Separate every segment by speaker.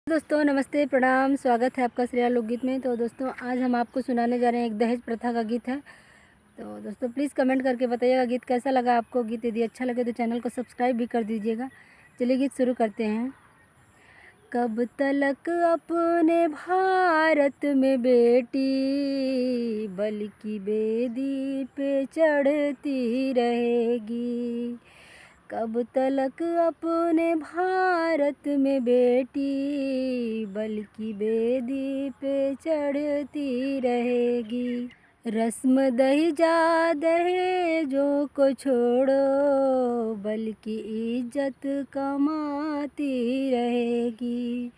Speaker 1: दोस्तों नमस्ते प्रणाम, स्वागत है आपका श्रेया लोकगीत में। तो दोस्तों आज हम आपको सुनाने जा रहे हैं एक दहेज प्रथा का गीत है। तो दोस्तों प्लीज़ कमेंट करके बताइएगा गीत कैसा लगा आपको। गीत यदि अच्छा लगे तो चैनल को सब्सक्राइब भी कर दीजिएगा। चलिए गीत शुरू करते हैं। कब तलक अपने भारत में बेटी बल्कि बेदी पे चढ़ती रहेगी। कब तलक अपने भारत में बेटी बल्कि बेदी पे चढ़ती रहेगी। रस्म दहेजा दहेजों को छोड़ो बल्कि इज्जत कमाती रहेगी।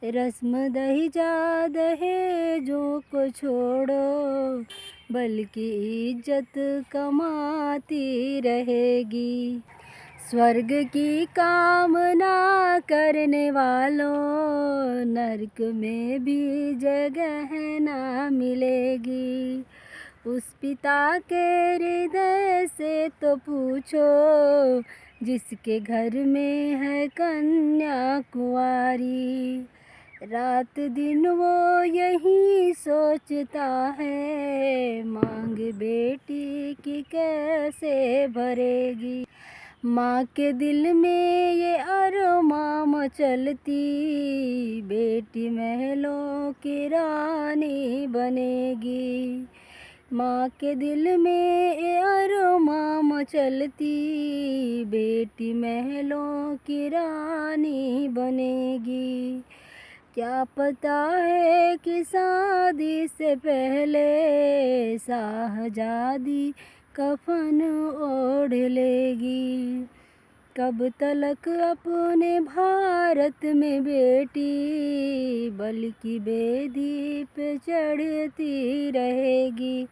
Speaker 1: रस्म दहेजा दहेजों को छोड़ो बल्कि इज्जत कमाती रहेगी। स्वर्ग की कामना करने वालों नरक में भी जगह ना मिलेगी। उस पिता के हृदय से तो पूछो जिसके घर में है कन्या कुंवारी। रात दिन वो यही सोचता है मांग बेटी की कैसे भरेगी। माँ के दिल में ये अरमां मचलती बेटी महलों की रानी बनेगी। माँ के दिल में ये अरमां मचलती बेटी महलों की रानी बनेगी। क्या पता है कि शादी से पहले शाहजादी कफन ओढ़ लेगी। कब तलक अपने भारत में बेटी बल्कि बेदी पे चढ़ती रहेगी।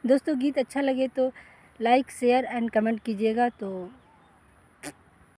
Speaker 1: दोस्तों गीत अच्छा लगे तो लाइक शेयर एंड कमेंट कीजिएगा। तो